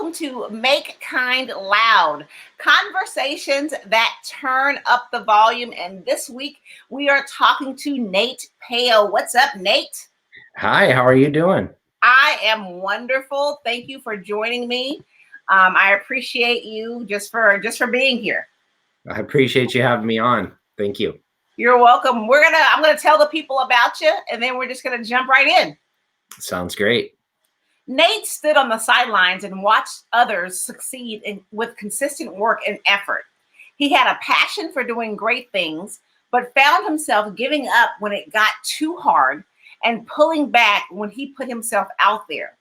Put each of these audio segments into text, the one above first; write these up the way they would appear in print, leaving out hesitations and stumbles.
welcome to Make Kind Loud, conversations that turn up the volume. And this week we are talking to Nate Peo. What's up, Nate? Hi, how are you doing? I am wonderful. Thank you for joining me. I appreciate you just for being here. I appreciate you having me on. Thank you. You're welcome. I'm gonna tell the people about you, and then we're just gonna jump right in. Sounds great. Nate stood on the sidelines and watched others succeed with consistent work and effort. He had a passion for doing great things, but found himself giving up when it got too hard and pulling back when he put himself out there.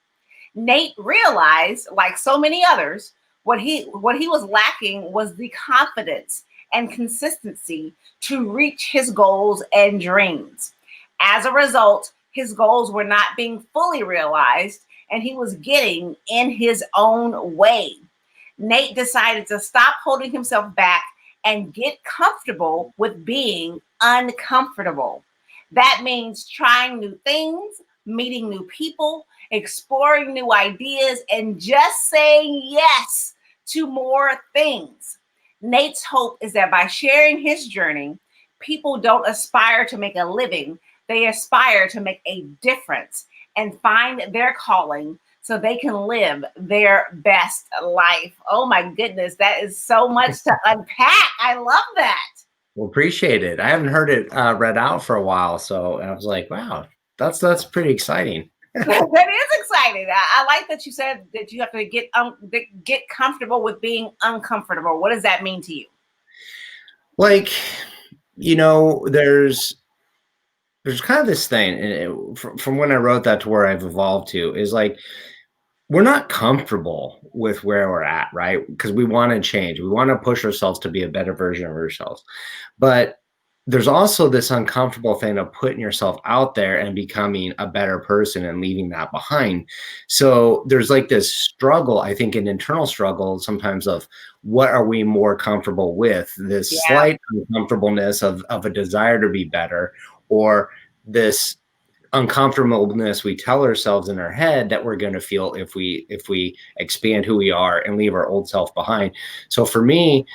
Nate realized, like so many others, what he was lacking was the confidence and consistency to reach his goals and dreams. As a result, his goals were not being fully realized and he was getting in his own way. Nate decided to stop holding himself back and get comfortable with being uncomfortable. That means trying new things, meeting new people, exploring new ideas, and just saying yes to more things. Nate's hope is that by sharing his journey, people don't aspire to make a living, they aspire to make a difference and find their calling so they can live their best life. Oh my goodness, that is so much to unpack. I love that. Well, appreciate it. I haven't heard it read out for a while, so I was like, wow, that's pretty exciting. That is exciting. I like that you said that you have to get comfortable with being uncomfortable. What does that mean to you? Like, there's kind of this thing, and from when I wrote that to where I've evolved to, is like, we're not comfortable with where we're at, right? Because we want to change. We want to push ourselves to be a better version of ourselves. But there's also this uncomfortable thing of putting yourself out there and becoming a better person and leaving that behind. So there's like this struggle, I think, an internal struggle sometimes of what are we more comfortable with? This slight uncomfortableness of a desire to be better, or this uncomfortableness we tell ourselves in our head that we're going to feel if we expand who we are and leave our old self behind. So for me,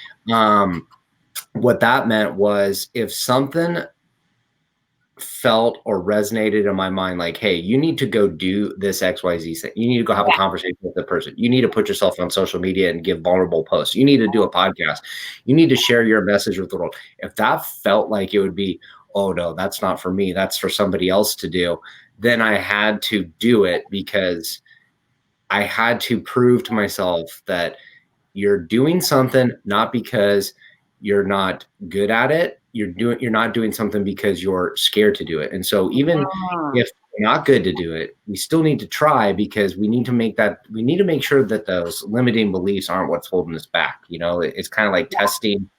what that meant was, if something felt or resonated in my mind, like, hey, you need to go do this XYZ thing. You need to go have a conversation with the person. You need to put yourself on social media and give vulnerable posts. You need to do a podcast. You need to share your message with the world. If that felt like it would be, oh no, that's not for me, that's for somebody else to do, then I had to do it, because I had to prove to myself that you're doing something not because you're not good at it. You're not doing something because you're scared to do it. And so even if you're not good to do it, we still need to try, because we need to make sure that those limiting beliefs aren't what's holding us back. It's kind of like testing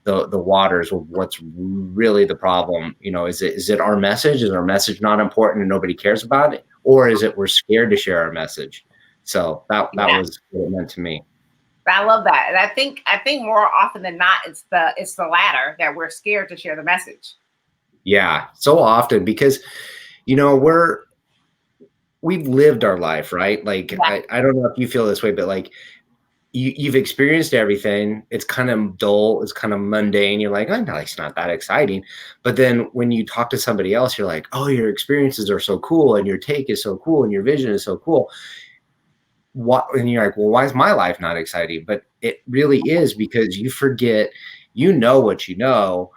the waters of what's really the problem. Is it our message? Is our message not important and nobody cares about it? Or is it we're scared to share our message? So that was what it meant to me. I love that. And I think more often than not, it's the latter, that we're scared to share the message. Yeah, so often, because, we've lived our life, right? Like, I don't know if you feel this way, but like, you've experienced everything. It's kind of dull. It's kind of mundane. You're like, oh, no, it's not that exciting. But then when you talk to somebody else, you're like, oh, your experiences are so cool, and your take is so cool, and your vision is so cool. And you're like, well, why is my life not exciting? But it really is, because you forget, what you know,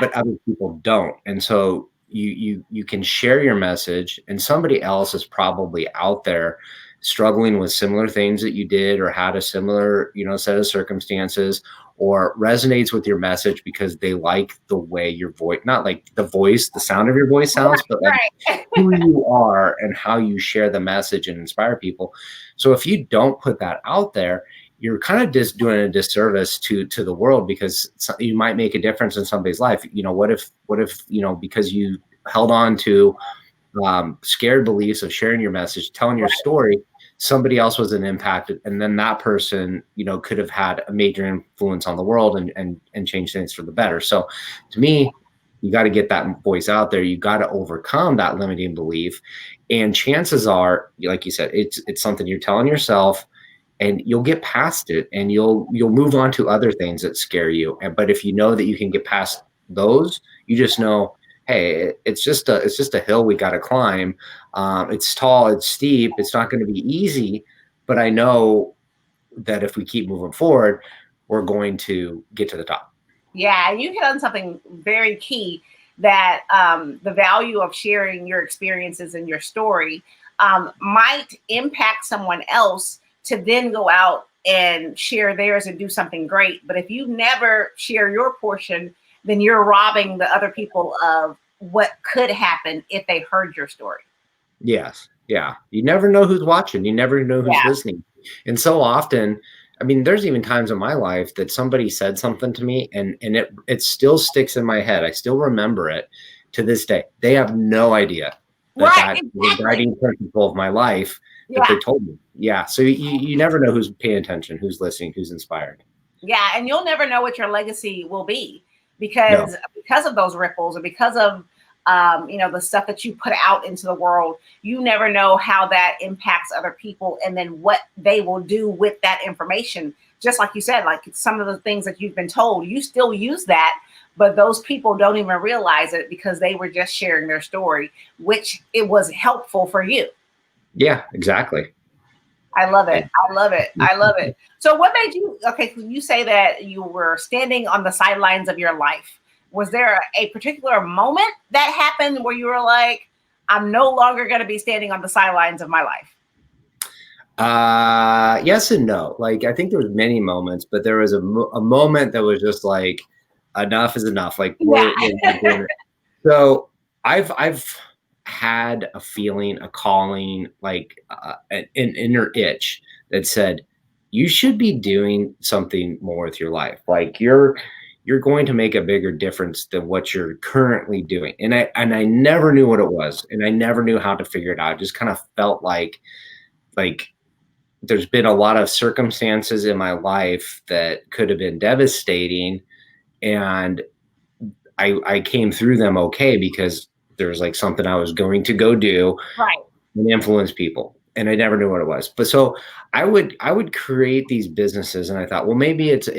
but other people don't. And so you can share your message, and somebody else is probably out there struggling with similar things that you did, or had a similar, set of circumstances, or resonates with your message because they like the way your voice, not like the sound of your voice sounds, but like who you are and how you share the message and inspire people. So if you don't put that out there, you're kind of just doing a disservice to the world, because you might make a difference in somebody's life. What if, because you held on to scared beliefs of sharing your message, telling your story, somebody else wasn't impacted, and then that person, could have had a major influence on the world and change things for the better. So to me, you got to get that voice out there. You got to overcome that limiting belief. And chances are, like you said, it's something you're telling yourself. and you'll get past it, and you'll move on to other things that scare you. But if you know that you can get past those, you just know, hey, it's just a hill we got to climb. It's tall, it's steep, it's not going to be easy, but I know that if we keep moving forward, we're going to get to the top. Yeah, you hit on something very key, that the value of sharing your experiences and your story might impact someone else to then go out and share theirs and do something great. But if you never share your portion, then you're robbing the other people of what could happen if they heard your story. Yes. Yeah. You never know who's watching. You never know who's Yeah. listening. And so often, I mean, there's even times in my life that somebody said something to me, and it still sticks in my head. I still remember it to this day. They have no idea that Right, that the exactly. guiding principle of my life that Yeah. they told me. Yeah. So you never know who's paying attention, who's listening, who's inspired. Yeah, and you'll never know what your legacy will be, No. because of those ripples, or because of the stuff that you put out into the world. You never know how that impacts other people, and then what they will do with that information. Just like you said, like some of the things that you've been told, you still use that, but those people don't even realize it because they were just sharing their story, which it was helpful for you. Yeah, exactly. I love it. I love it. I love it. So what made you, okay, you say that you were standing on the sidelines of your life. Was there a particular moment that happened where you were like, I'm no longer going to be standing on the sidelines of my life? Yes and no. Like, I think there was many moments, but there was a moment that was just like, enough is enough. Like, Yeah. we're doing it. So I've had a feeling, a calling, like an inner itch that said, you should be doing something more with your life. Like, you're going to make a bigger difference than what you're currently doing. And I never knew what it was, and I never knew how to figure it out. It just kind of felt like there's been a lot of circumstances in my life that could have been devastating, and I came through them okay because there was like something I was going to go do Right. and influence people, and I never knew what it was. But so I would create these businesses, and I thought, well, maybe it's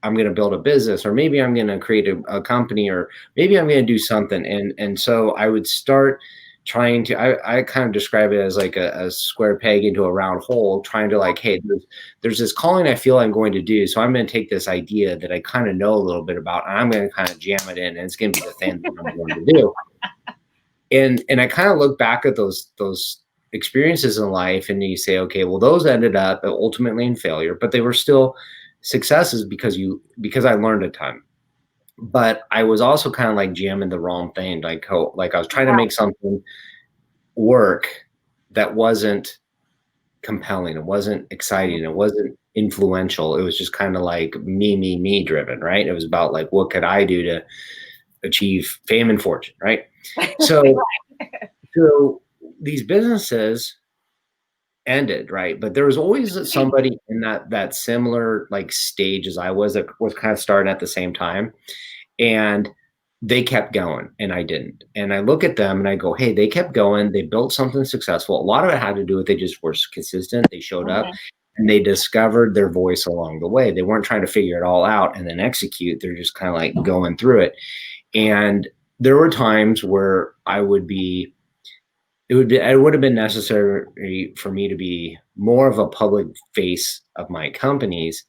I'm going to build a business, or maybe I'm going to create a company, or maybe I'm going to do something. And so I would start trying to, I kind of describe it as like a square peg into a round hole, trying to like, hey, there's this calling I feel I'm going to do. So I'm going to take this idea that I kind of know a little bit about, and I'm going to kind of jam it in, and it's going to be the thing that I'm going to do. And I kind of look back at those experiences in life, and you say, okay, well, those ended up ultimately in failure, but they were still successes because I learned a ton. But I was also kind of like jamming the wrong thing. Like I was trying to Right. make something work that wasn't compelling. It wasn't exciting. It wasn't influential. It was just kind of like me driven, right? It was about like, what could I do to achieve fame and fortune, right? So, so these businesses ended, right? But there was always somebody in that similar like stage as I was, that was kind of starting at the same time, and they kept going and I didn't. And I look at them and I go, hey, they kept going. They built something successful. A lot of it had to do with they just were consistent. They showed up Mhm. and they discovered their voice along the way. They weren't trying to figure it all out and then execute. They're just kind of like going through it. And there were times where it would have been necessary for me to be more of a public face of my companies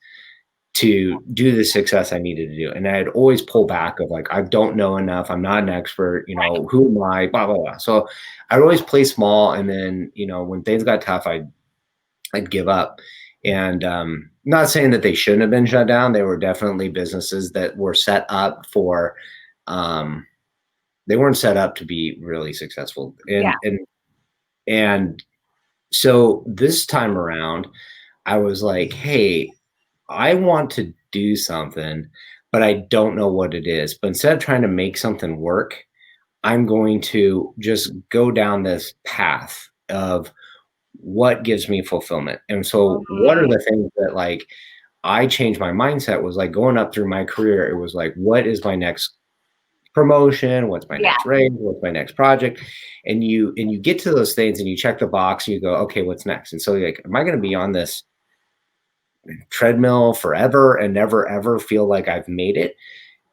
to do the success I needed to do. And I'd always pull back of like, I don't know enough. I'm not an expert, who am I, blah, blah, blah. So I'd always play small. And then, when things got tough, I'd give up. And not saying that they shouldn't have been shut down. They were definitely businesses that were set up for, they weren't set up to be really successful. Yeah. And so this time around, I was like, hey, I want to do something, but I don't know what it is. But instead of trying to make something work, I'm going to just go down this path of what gives me fulfillment. And so what are Mhm. the things that like I changed my mindset was like going up through my career, it was like, what is my next promotion? What's my Yeah. next raise? What's my next project? And you get to those things and you check the box, and you go, okay, what's next? And so you're like, am I going to be on this treadmill forever and never ever feel like I've made it?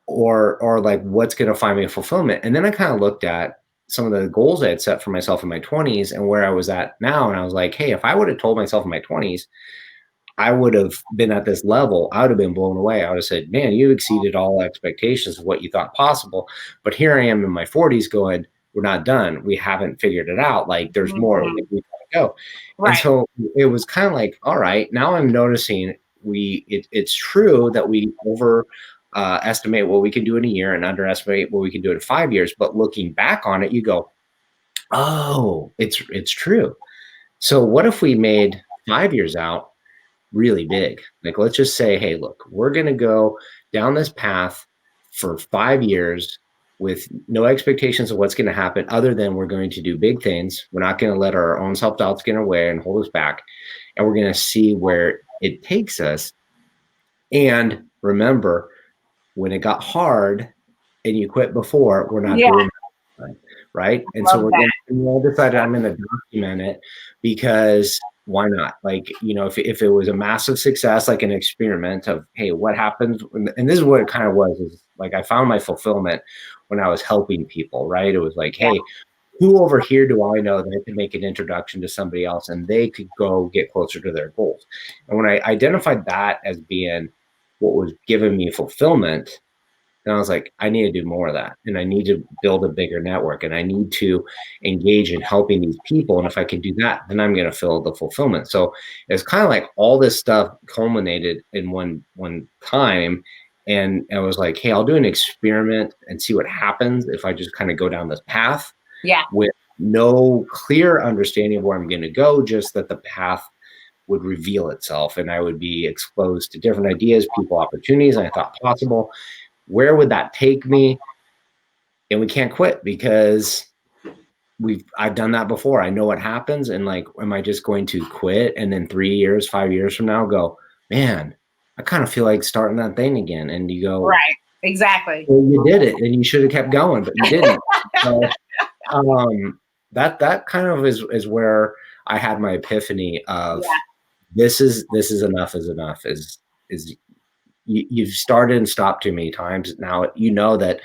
Or like, what's going to find me fulfillment? And then I kind of looked at some of the goals I had set for myself in my 20s and where I was at now. And I was like, hey, if I would have told myself in my 20s, I would have been at this level, I would have been blown away. I would have said, man, you exceeded all expectations of what you thought possible. But here I am in my 40s going, we're not done. We haven't figured it out. Like, there's more. Mhm. We gotta go. And Right. so it was kind of like, all right, now I'm noticing it's true that we estimate what we can do in a year and underestimate what we can do in 5 years. But looking back on it, you go, oh, it's true. So what if we made 5 years out really big? Like, let's just say, hey, look, we're going to go down this path for 5 years with no expectations of what's going to happen other than we're going to do big things. We're not going to let our own self-doubts get in our way and hold us back. And we're going to see where it takes us. And remember, when it got hard and you quit before, we're not Yeah. doing that, right? And so Love we decided I'm going to document it because why not? Like, if it was a massive success, like an experiment of, hey, what happens? And this is what it kind of was, is like, I found my fulfillment when I was helping people, right? It was like, Yeah. hey, who over here do I know that could make an introduction to somebody else and they could go get closer to their goals? And when I identified that as being what was giving me fulfillment, and I was like, I need to do more of that. And I need to build a bigger network and I need to engage in helping these people. And if I can do that, then I'm going to feel the fulfillment. So it's kind of like all this stuff culminated in one time. And I was like, hey, I'll do an experiment and see what happens if I just kind of go down this path Yeah. with no clear understanding of where I'm going to go, just that the path would reveal itself and I would be exposed to different ideas, people, opportunities I thought possible. Where would that take me? And we can't quit because I've done that before. I know what happens. And like, am I just going to quit and then 3 years, 5 years from now go, man, I kind of feel like starting that thing again? And you go, Right. Exactly. well, you did it and you should have kept going, but you didn't. So that kind of is where I had my epiphany of, Yeah. this is enough is enough. Is you've started and stopped too many times. Now you know that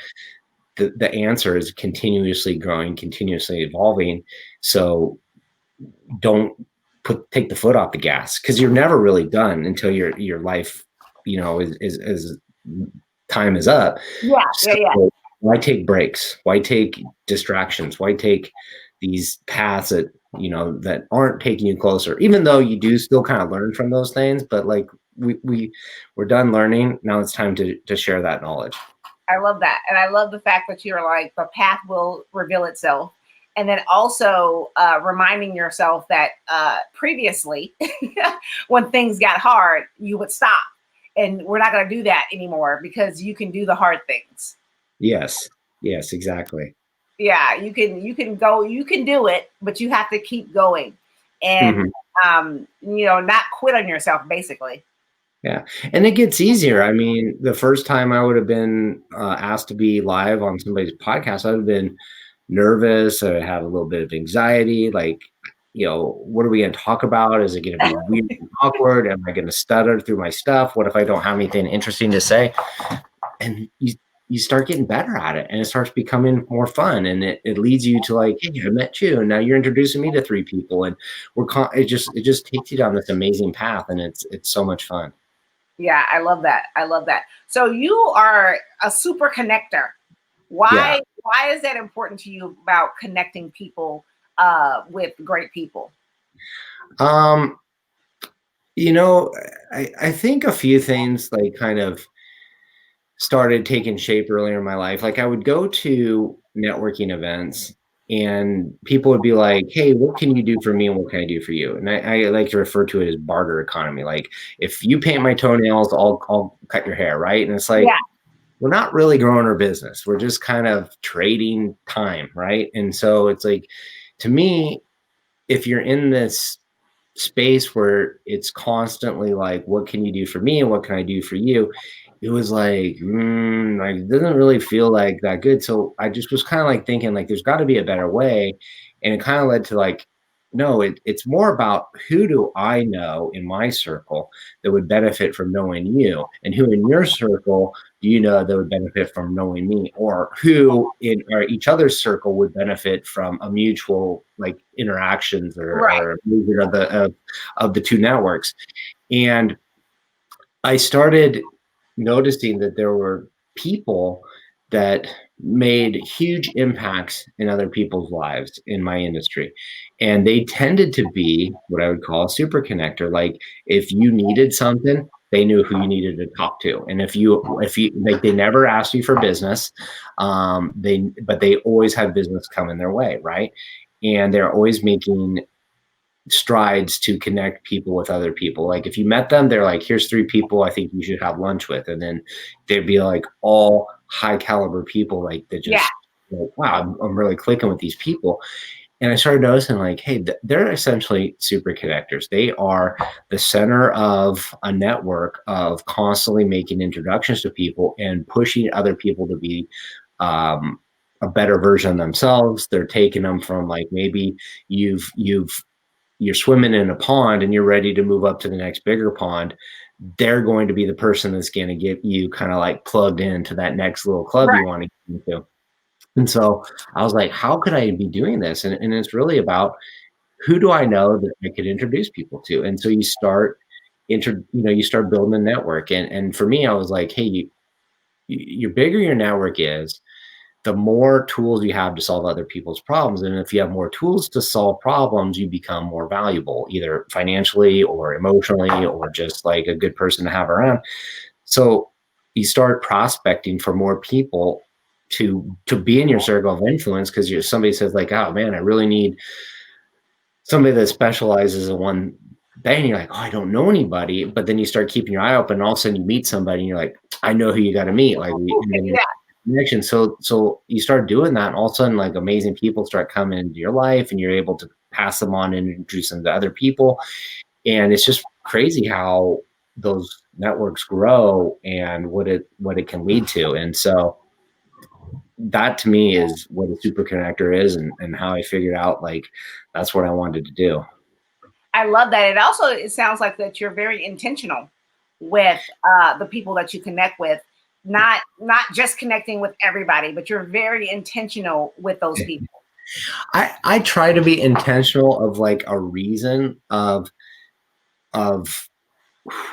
the answer is continuously growing, continuously evolving. So don't take the foot off the gas, because you're never really done until your life, is time is up. Yeah. So Yeah. Yeah. why take breaks? Why take distractions? Why take these paths that aren't taking you closer, even though you do still kind of learn from those things, but like we're done learning. Now it's time to share that knowledge. I love that. And I love the fact that you're like, the path will reveal itself. And then also reminding yourself that previously, when things got hard, you would stop. And we're not going to do that anymore because you can do the hard things. Yes, exactly. Yeah, you can go, you can do it, but you have to keep going and not quit on yourself, basically. Yeah. And it gets easier. I mean, the first time I would have been asked to be live on somebody's podcast, I would have been nervous. I would have a little bit of anxiety. Like, what are we going to talk about? Is it going to be weird and awkward? Am I going to stutter through my stuff? What if I don't have anything interesting to say? And you start getting better at it and it starts becoming more fun. And it leads you to like, hey, I met you. And now you're introducing me to 3 people. And it just takes you down this amazing path. And it's so much fun. Yeah, I love that. I love that. So you are a super connector. Yeah. Why is that important to you about connecting people with great people? Um, I think a few things like kind of started taking shape earlier in my life. Like, I would go to networking events and people would be like, hey, what can you do for me and what can I do for you? And I like to refer to it as barter economy. Like, if you paint my toenails, I'll cut your hair, right? And it's like, Yeah. we're not really growing our business. We're just kind of trading time, right? And so it's like, to me, if you're in this space where it's constantly like, what can you do for me and what can I do for you? it was like it doesn't really feel like that good. So I just was kind of like thinking like there's got to be a better way, and it kind of led to like no, it's more about who do I know in my circle that would benefit from knowing you, and who in your circle do you know that would benefit from knowing me, or who in or each other's circle would benefit from a mutual like interactions Right. or movement of the two networks. And I started noticing that there were people that made huge impacts in other people's lives in my industry. And they tended to be what I would call a super connector. Like if you needed something, they knew who you needed to talk to. And if you like they never asked you for business, but they always had business coming their way, right? And they're always making strides to connect people with other people. Like if you met them, they're like, here's 3 people I think you should have lunch with. And then they'd be like all high caliber people, like that Yeah. just like, wow, I'm really clicking with these people. And I started noticing like, hey, they're essentially super connectors. They are the center of a network of constantly making introductions to people and pushing other people to be um, a better version of themselves. They're taking them from like maybe you've you're swimming in a pond and you're ready to move up to the next bigger pond. They're going to be the person that's going to get you kind of like plugged into that next little club you Right. want to get into. And so I was like, how could I be doing this? And it's really about who do I know that I could introduce people to? And so you start you start building a network. And for me, I was like, hey, your bigger your network is, the more tools you have to solve other people's problems. And if you have more tools to solve problems, you become more valuable, either financially or emotionally, or just like a good person to have around. So you start prospecting for more people to be in your circle of influence, because somebody says like, oh man, I really need somebody that specializes in one thing. You're like, oh, I don't know anybody. But then you start keeping your eye open, and all of a sudden you meet somebody and you're like, I know who you got to meet. And then you're Yeah. connection. So you start doing that, and all of a sudden, like amazing people start coming into your life, and you're able to pass them on and introduce them to other people. And it's just crazy how those networks grow and what it can lead to. And so that to me is what a super connector is, and how I figured out like that's what I wanted to do. I love that. It sounds like that you're very intentional with the people that you connect with, not just connecting with everybody, but you're very intentional with those people. I try to be intentional of like a reason of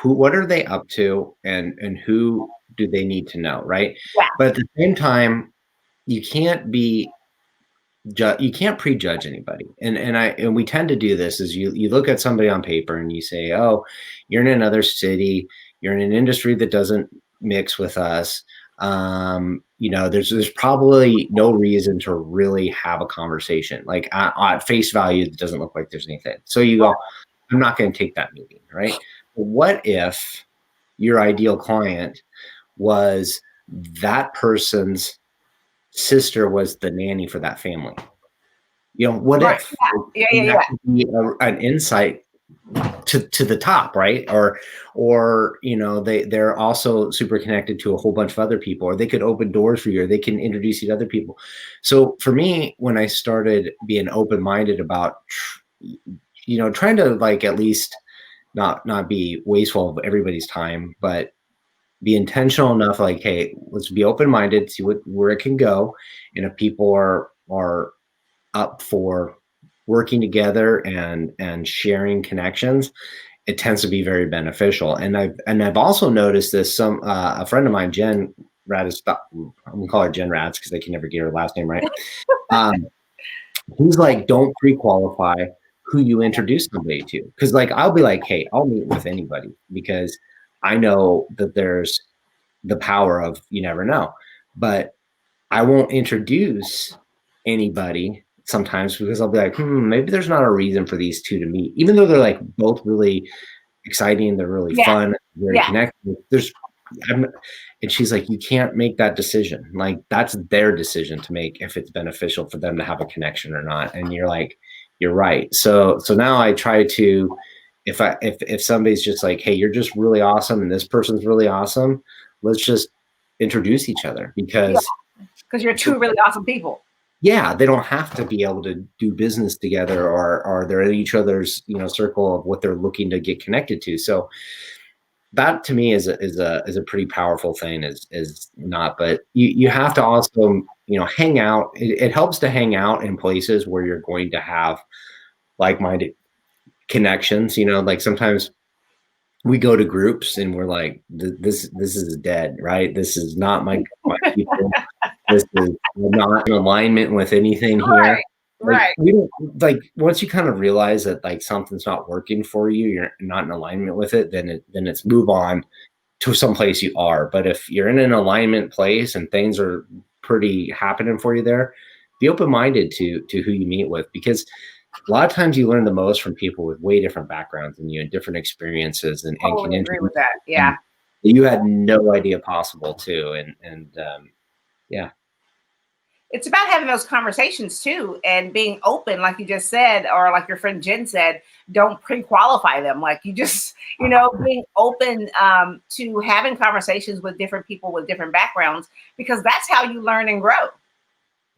what are they up to, and who do they need to know, right? Yeah. But at the same time, you can't be you can't prejudge anybody. And we tend to do this is you look at somebody on paper and you say, oh, you're in another city, you're in an industry that doesn't mix with us. There's probably no reason to really have a conversation. Like at face value, it doesn't look like there's anything. So you go, I'm not going to take that meeting, right? But what if your ideal client was that person's sister was the nanny for that family? What Right. if? Yeah. Yeah. And Yeah. that Yeah. could be an insight to the top, right? Or they're also super connected to a whole bunch of other people, or they could open doors for you, or they can introduce you to other people. So for me, when I started being open-minded about trying to like at least not be wasteful of everybody's time, but be intentional enough, like, hey, let's be open-minded, see where it can go. And if people are up for working together and sharing connections, it tends to be very beneficial. And I've also noticed this. A friend of mine, Jen Radis, I'm gonna call her Jen Rads because I can never get her last name right. He's like, don't pre-qualify who you introduce somebody to, because like I'll be like, hey, I'll meet with anybody because I know that there's the power of you never know, but I won't introduce anybody sometimes because I'll be like, maybe there's not a reason for these two to meet, even though they're like both really exciting, they're really Yeah. fun, very Yeah. connected. And she's like, you can't make that decision. Like that's their decision to make if it's beneficial for them to have a connection or not. And you're like, you're right. So now I try to, if somebody's just like, hey, you're just really awesome and this person's really awesome, let's just introduce each other, Yeah, because because you're two really awesome people. yeah, they don't have to be able to do business together, or they're in each other's, circle of what they're looking to get connected to. So that to me is a pretty powerful thing, is not, but you have to also, hang out. It helps to hang out in places where you're going to have like-minded connections. Like sometimes we go to groups and we're like, this is dead, right? This is not my people. This is not in alignment with anything here. Right, Like right. we don't, like, once you kind of realize that like something's not working for you, you're not in alignment with it, then it's move on to someplace you are. But if you're in an alignment place and things are pretty happening for you there, be open-minded to who you meet with, because a lot of times you learn the most from people with way different backgrounds than you and different experiences, and can Totally agree introduce with that. Yeah. them that you had no idea possible too. And yeah, It's about having those conversations too and being open, like you just said, or like your friend Jen said, don't pre-qualify them. Like you just, being open to having conversations with different people with different backgrounds, because that's how you learn and grow.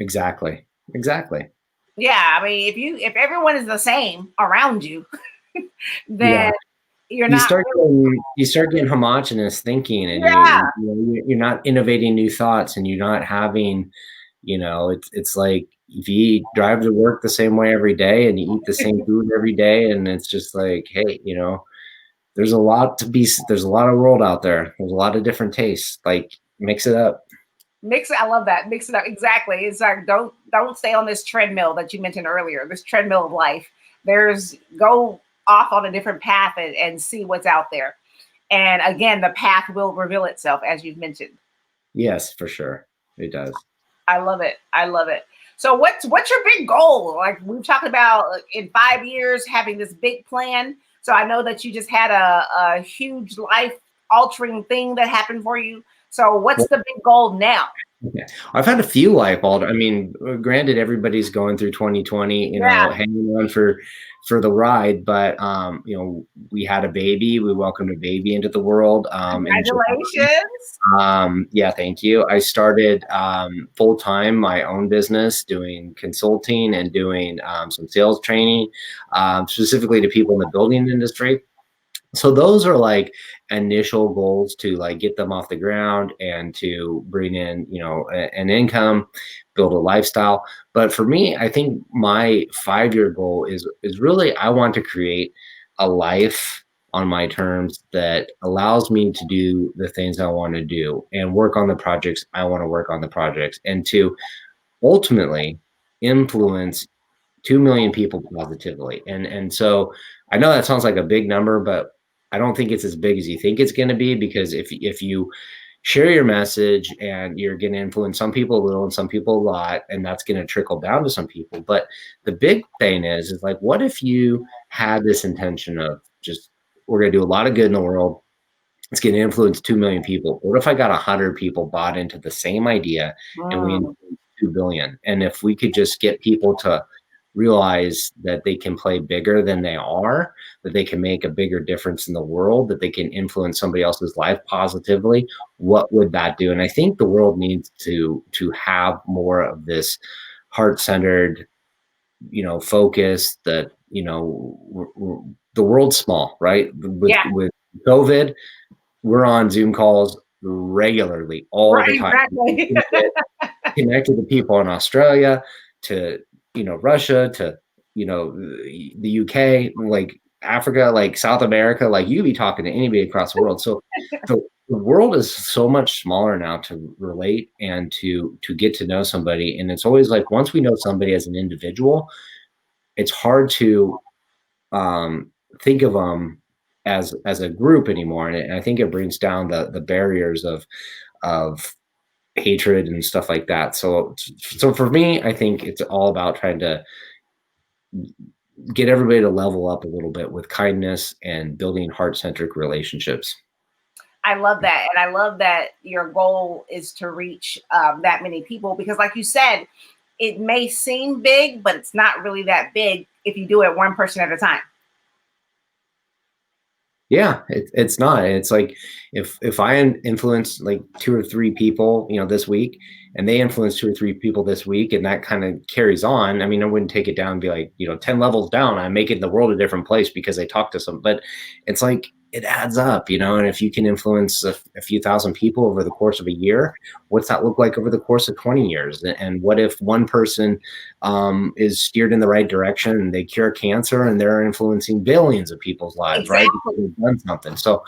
exactly. Exactly. Yeah. I mean, if everyone is the same around you, Yeah. then you're You not start really. getting you start getting homogenous thinking, and Yeah. you're not innovating new thoughts, and you're not having, it's like if you drive to work the same way every day and you eat the same food every day, and it's just like, hey, there's a lot of world out there. There's a lot of different tastes. Like, mix it up. Mix it. I love that. Mix it up. Exactly. It's like don't stay on this treadmill that you mentioned earlier. This treadmill of life. There's go off on a different path and see what's out there. And again, the path will reveal itself, as you've mentioned. Yes, for sure. It does. I love it. I love it. So what's your big goal? Like we've talked about in 5 years having this big plan. So I know that you just had a huge life altering thing that happened for you. So what's the big goal now? Yeah. I've had a few life alter. I mean, granted, everybody's going through 2020, Yeah. hanging on for the ride. But we had a baby. We welcomed a baby into the world in July. Congratulations. Yeah, thank you. I started full time my own business, doing consulting and doing some sales training, specifically to people in the building industry. So those are like initial goals to like get them off the ground and to bring in, an income, build a lifestyle. But for me, I think my 5-year goal is really, I want to create a life on my terms that allows me to do the things I want to do and work on the projects I want to work on, the projects, and to ultimately influence 2 million people positively. And so I know that sounds like a big number, but I don't think it's as big as you think it's going to be, because if you share your message and you're going to influence some people a little and some people a lot, and that's going to trickle down to some people. But the big thing is like, what if you had this intention of just, we're going to do a lot of good in the world. It's going to influence 2 million people. What if I got 100 people bought into the same idea and we Mm, influence 2 billion? And if we could just get people to realize that they can play bigger than they are, that they can make a bigger difference in the world, that they can influence somebody else's life positively, what would that do? And I think the world needs to have more of this heart-centered, focus that, the world's small, right? yeah. With COVID, we're on Zoom calls regularly all the Right. time. Exactly. Connected to people in Australia, to Russia, to the UK, like Africa, like South America, like you be talking to anybody across the world. So the world is so much smaller now to relate and to get to know somebody. And it's always like, once we know somebody as an individual, it's hard to um, think of them as a group anymore. And I think it brings down the barriers of hatred and stuff like that. So for me, I think it's all about trying to get everybody to level up a little bit with kindness and building heart-centric relationships. I love that. And I love that your goal is to reach that many people because, like you said, it may seem big, but it's not really that big if you do it one person at a time. Yeah, it's not. It's like if I influence like two or three people, this week, and they influence two or three people this week, and that kind of carries on. I mean, I wouldn't take it down and be like, 10 levels down, I'm making the world a different place because I talked to some. But it's like it adds up, and if you can influence a few thousand people over the course of a year, what's that look like over the course of 20 years? And what if one person is steered in the right direction and they cure cancer and they're influencing billions of people's lives, right? Because Exactly. they've done something. So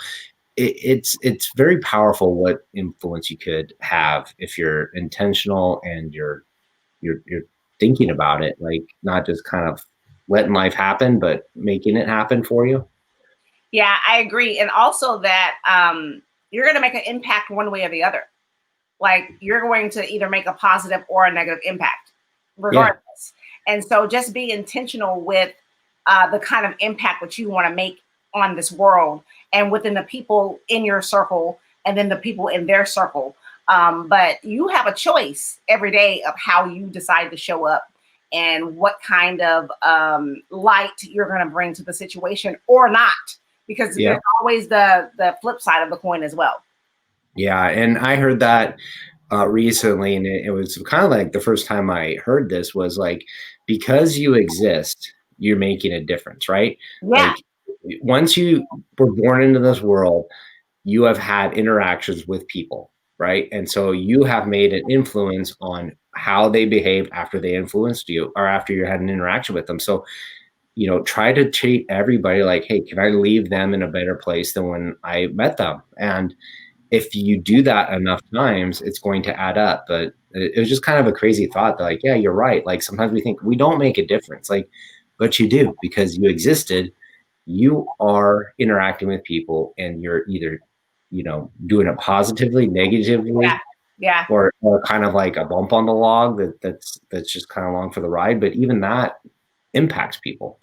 it's very powerful what influence you could have if you're intentional and you're thinking about it, like not just kind of letting life happen, but making it happen for you. Yeah, I agree. And also that you're going to make an impact one way or the other. Like you're going to either make a positive or a negative impact, Yeah, regardless. And so just be intentional with the kind of impact that you want to make on this world and within the people in your circle and then the people in their circle. But you have a choice every day of how you decide to show up and what kind of light you're going to bring to the situation or not, because yeah, there's always the flip side of the coin as well. yeah. And I heard that recently, and it was kind of like the first time I heard this was like, because you exist, you're making a difference, right? Yeah, Like once you were born into this world, you have had interactions with people, right? And so you have made an influence on how they behave after they influenced you or after you had an interaction with them. So, try to treat everybody like, hey, can I leave them in a better place than when I met them? And if you do that enough times, it's going to add up. But it was just kind of a crazy thought that, like, yeah, you're right. Like sometimes we think we don't make a difference, like, but you do because you existed. You are interacting with people, and you're either, doing it positively, yeah, negatively, yeah. or kind of like a bump on the log that's just kind of along for the ride. But even that impacts people.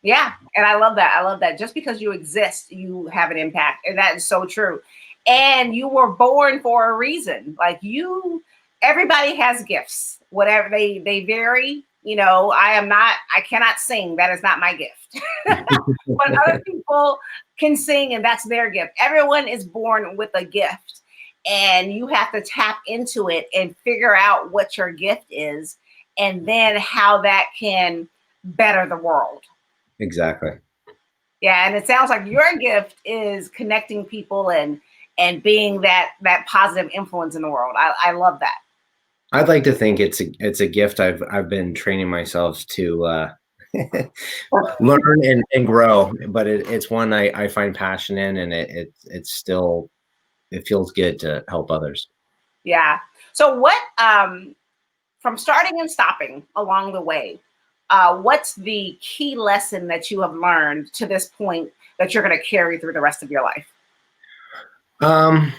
Yeah, and I love that. I love that. Just because you exist, you have an impact, and that is so true. And you were born for a reason. Like you, everybody has gifts. Whatever they vary. I am not. I cannot sing. That is not my gift. But other people can sing, and that's their gift. Everyone is born with a gift, and you have to tap into it and figure out what your gift is, and then how that can better the world. Exactly. Yeah, and it sounds like your gift is connecting people and being that positive influence in the world. I love that. I'd like to think it's a gift I've been training myself to learn and grow, but it's one I find passion in, and it's still it feels good to help others. Yeah. So what from starting and stopping along the way, what's the key lesson that you have learned to this point that you're going to carry through the rest of your life? Um,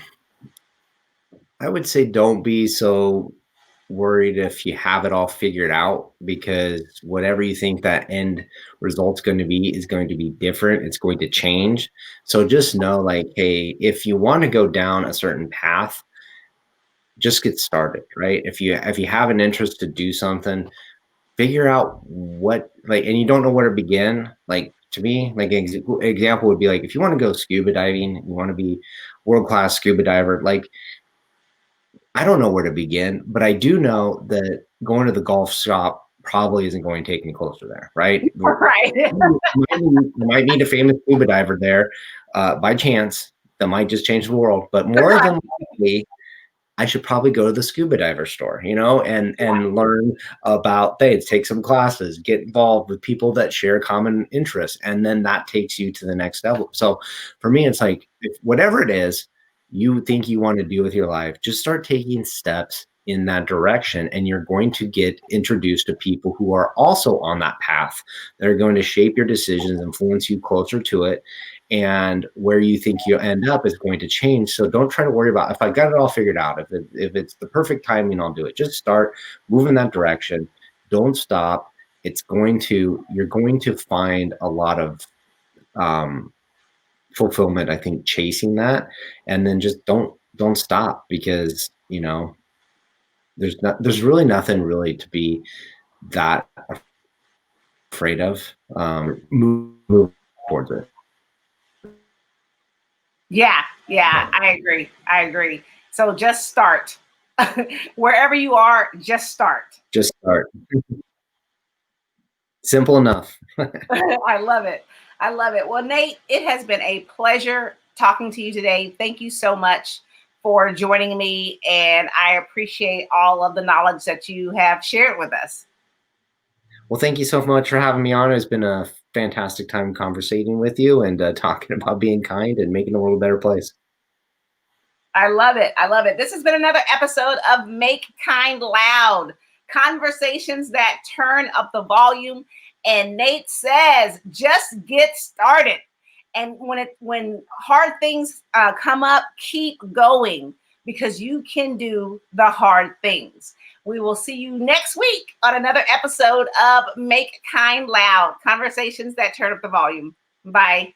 I would say don't be so worried if you have it all figured out, because whatever you think that end result's going to be is going to be different. It's going to change. So just know, like, hey, if you want to go down a certain path, just get started, right? If you have an interest to do something, figure out what, like, and you don't know where to begin. Like to me, like example would be like if you want to go scuba diving, you want to be world class scuba diver, like I don't know where to begin, but I do know that going to the golf shop probably isn't going to take me closer there, right? Right. You might meet a famous scuba diver there by chance that might just change the world, but more than likely, I should probably go to the scuba diver store, and learn about things, take some classes, get involved with people that share common interests, and then that takes you to the next level. So for me, it's like if whatever it is you think you want to do with your life, just start taking steps in that direction, and you're going to get introduced to people who are also on that path that are going to shape your decisions, influence you closer to it, and where you think you'll end up is going to change. So don't try to worry about if I got it all figured out. If it's the perfect timing, I'll do it. Just start, move in that direction. Don't stop. You're going to find a lot of um, fulfillment, I think, chasing that, and then just don't stop, because there's really nothing really to be that afraid of. Move towards it. Yeah, yeah, So I agree. I agree. So just start. Wherever you are, just start. just start. Simple enough. I love it. I love it. Well, Nate, it has been a pleasure talking to you today. Thank you so much for joining me, and I appreciate all of the knowledge that you have shared with us. Well, thank you so much for having me on. It's been a fantastic time conversating with you and talking about being kind and making the world a better place. I love it. I love it. This has been another episode of Make Kind Loud, conversations that turn up the volume. And Nate says, just get started. And when hard things come up, keep going because you can do the hard things. We will see you next week on another episode of Make Kind Loud, conversations that turn up the volume. Bye.